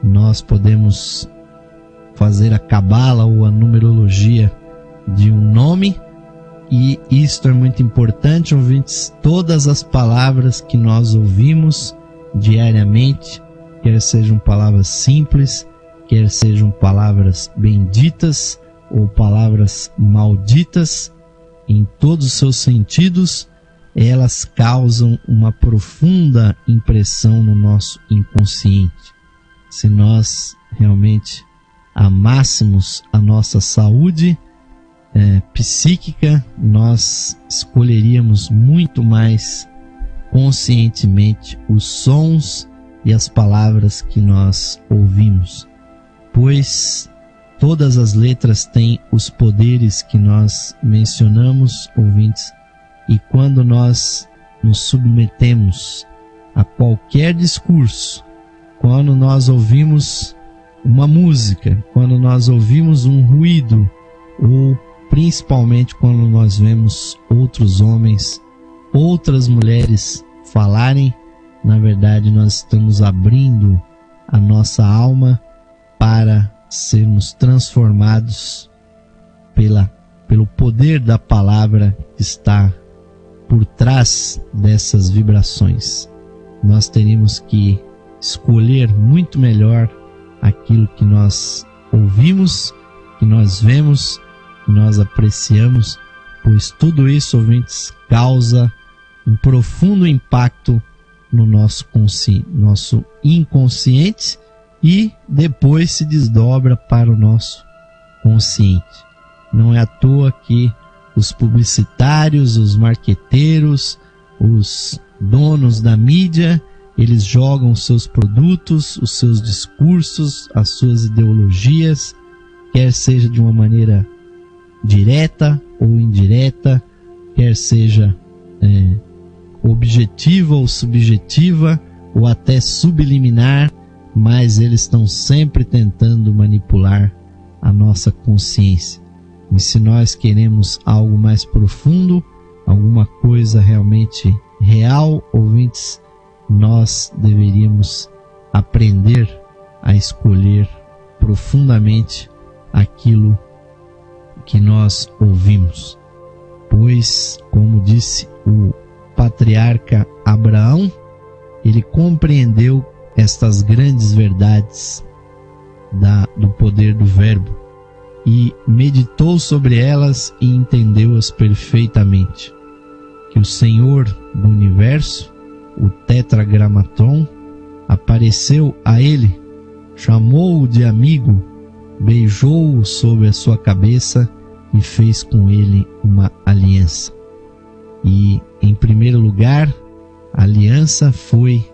Nós podemos fazer a Cabala ou a numerologia de um nome, e isto é muito importante, ouvintes. Todas as palavras que nós ouvimos diariamente, quer sejam palavras simples, quer sejam palavras benditas ou palavras malditas, em todos os seus sentidos, elas causam uma profunda impressão no nosso inconsciente. Se nós realmente amássemos a nossa saúde psíquica, nós escolheríamos muito mais conscientemente os sons e as palavras que nós ouvimos, pois todas as letras têm os poderes que nós mencionamos, ouvintes, e quando nós nos submetemos a qualquer discurso, quando nós ouvimos uma música, quando nós ouvimos um ruído, ou principalmente quando nós vemos outros homens, outras mulheres falarem, na verdade nós estamos abrindo a nossa alma para sermos transformados pelo poder da palavra que está por trás dessas vibrações. Nós teríamos que escolher muito melhor aquilo que nós ouvimos, que nós vemos, que nós apreciamos, pois tudo isso, ouvintes, causa um profundo impacto no nosso inconsciente e depois se desdobra para o nosso consciente. Não é à toa que os publicitários, os marqueteiros, os donos da mídia, eles jogam os seus produtos, os seus discursos, as suas ideologias, quer seja de uma maneira direta ou indireta, quer seja objetiva ou subjetiva, ou até subliminar, mas eles estão sempre tentando manipular a nossa consciência. E se nós queremos algo mais profundo, alguma coisa realmente real, ouvintes, nós deveríamos aprender a escolher profundamente aquilo que nós ouvimos. Pois, como disse o patriarca Abraão, ele compreendeu estas grandes verdades do poder do Verbo e meditou sobre elas e entendeu-as perfeitamente. Que o Senhor do Universo, o Tetragrammatron, apareceu a ele, chamou-o de amigo, beijou-o sobre a sua cabeça e fez com ele uma aliança. E, em primeiro lugar, a aliança foi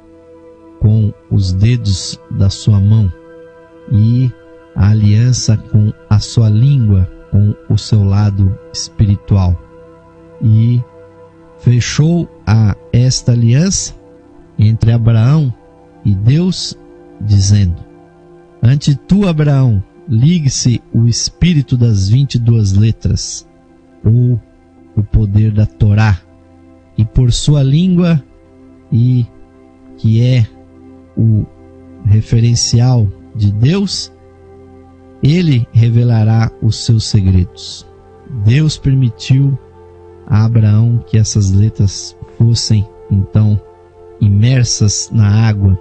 com os dedos da sua mão e a aliança com a sua língua, com o seu lado espiritual. E fechou esta aliança entre Abraão e Deus, dizendo: ante tu, Abraão, ligue-se o espírito das 22 letras, ou o poder da Torá, e por sua língua, e que é o referencial de Deus, ele revelará os seus segredos. Deus permitiu a Abraão que essas letras fossem então imersas na água,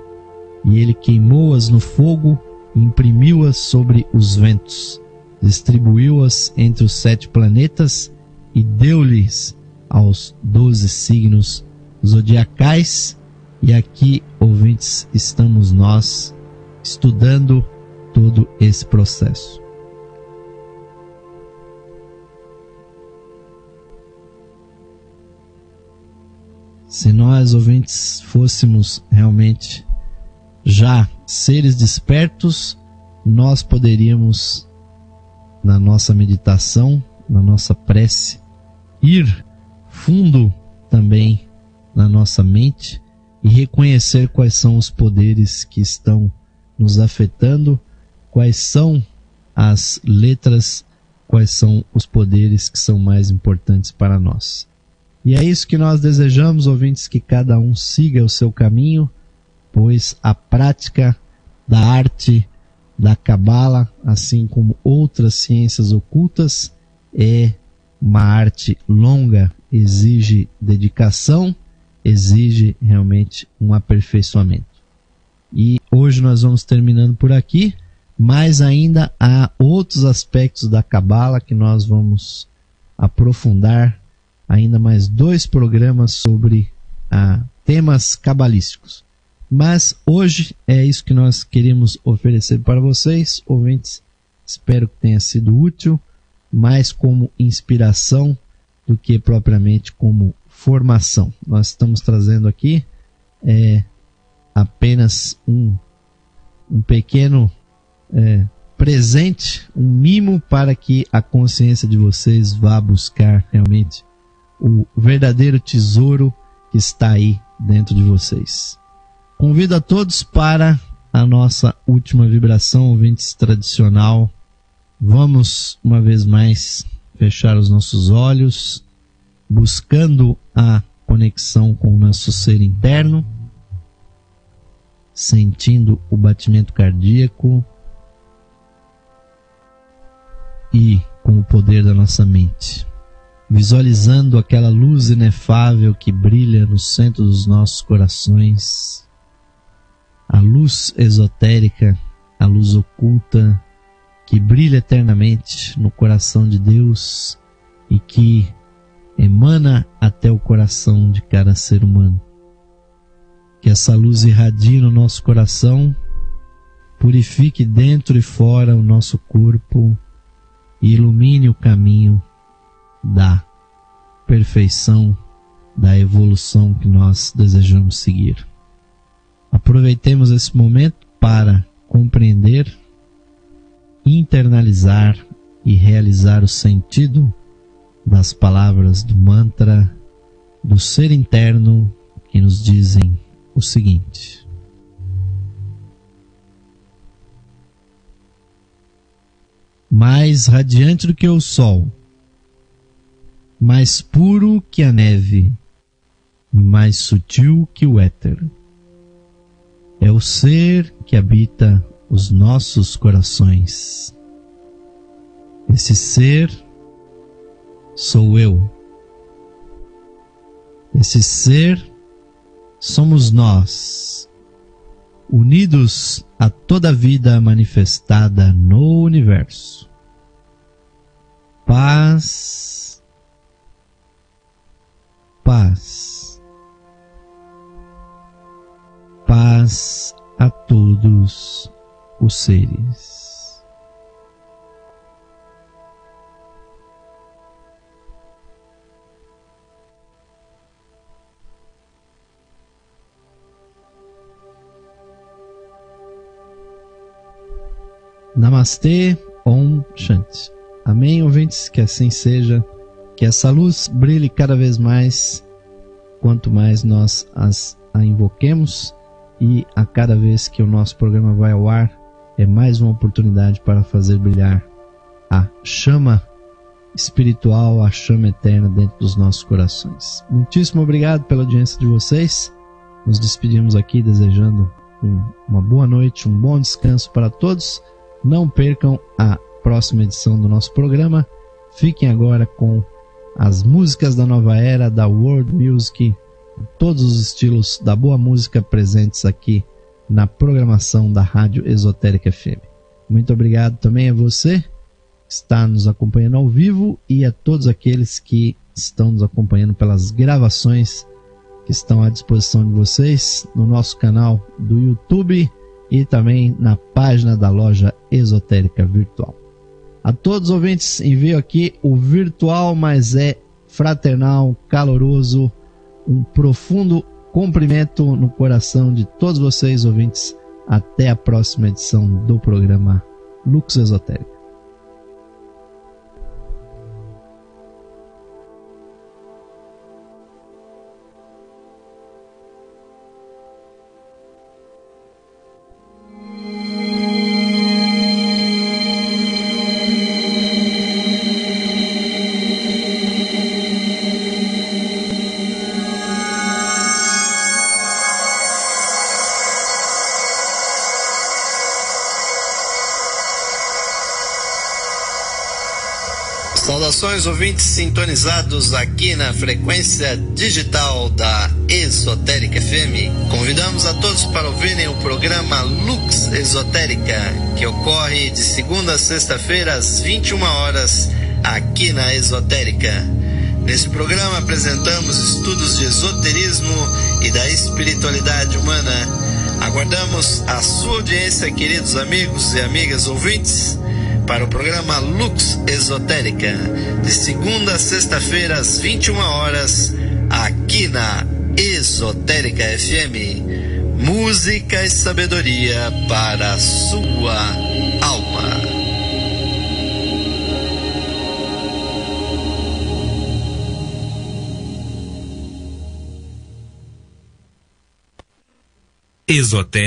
e ele queimou-as no fogo, imprimiu-as sobre os ventos, distribuiu-as entre os 7 planetas e deu-lhes aos 12 signos zodiacais. E aqui, ouvintes, estamos nós estudando todo esse processo. Se nós, ouvintes, fôssemos realmente já seres despertos, nós poderíamos, na nossa meditação, na nossa prece, ir fundo também na nossa mente e reconhecer quais são os poderes que estão nos afetando, quais são as letras, quais são os poderes que são mais importantes para nós. E é isso que nós desejamos, ouvintes, que cada um siga o seu caminho, pois a prática da arte da Cabala, assim como outras ciências ocultas, é uma arte longa, exige dedicação, exige realmente um aperfeiçoamento. E hoje nós vamos terminando por aqui, mas ainda há outros aspectos da Cabala que nós vamos aprofundar, ainda mais 2 programas sobre temas cabalísticos. Mas hoje é isso que nós queremos oferecer para vocês, ouvintes. Espero que tenha sido útil, mais como inspiração do que propriamente como formação. Nós estamos trazendo aqui apenas um pequeno presente, um mimo para que a consciência de vocês vá buscar realmente o verdadeiro tesouro que está aí dentro de vocês. Convido a todos para a nossa última vibração, ouvintes, tradicional. Vamos, uma vez mais, fechar os nossos olhos, buscando a conexão com o nosso ser interno, sentindo o batimento cardíaco e com o poder da nossa mente, visualizando aquela luz inefável que brilha no centro dos nossos corações, a luz esotérica, a luz oculta que brilha eternamente no coração de Deus e que emana até o coração de cada ser humano. Que essa luz irradie no nosso coração, purifique dentro e fora o nosso corpo e ilumine o caminho da perfeição da evolução que nós desejamos seguir. Aproveitemos esse momento para compreender, internalizar e realizar o sentido das palavras do mantra do ser interno que nos dizem o seguinte: mais radiante do que o sol, mais puro que a neve e mais sutil que o éter, é o ser que habita os nossos corações. Esse ser sou eu. Esse ser somos nós, unidos a toda a vida manifestada no universo. Paz, paz, paz a todos os seres. Namastê, Om Shanti. Amém, ouvintes, que assim seja, que essa luz brilhe cada vez mais, quanto mais nós a invoquemos, e a cada vez que o nosso programa vai ao ar, é mais uma oportunidade para fazer brilhar a chama espiritual, a chama eterna dentro dos nossos corações. Muitíssimo obrigado pela audiência de vocês. Nos despedimos aqui desejando uma boa noite, um bom descanso para todos. Não percam a próxima edição do nosso programa. Fiquem agora com as músicas da nova era, da World Music, todos os estilos da boa música presentes aqui na programação da Rádio Esotérica FM. Muito obrigado também a você que está nos acompanhando ao vivo e a todos aqueles que estão nos acompanhando pelas gravações que estão à disposição de vocês no nosso canal do YouTube e também na página da loja Esotérica Virtual. A todos os ouvintes envio aqui o virtual, mas é fraternal, caloroso, um profundo cumprimento no coração de todos vocês, ouvintes. Até a próxima edição do programa Lux Esotérica. Saudações, ouvintes sintonizados aqui na frequência digital da Esotérica FM. Convidamos a todos para ouvirem o programa Lux Esotérica, que ocorre de segunda a sexta-feira às 21 horas aqui na Esotérica. Nesse programa apresentamos estudos de esoterismo e da espiritualidade humana. Aguardamos a sua audiência, queridos amigos e amigas ouvintes, para o programa Lux Esotérica, de segunda a sexta-feira às 21 horas, aqui na Esotérica FM. Música e sabedoria para a sua alma. Esotérica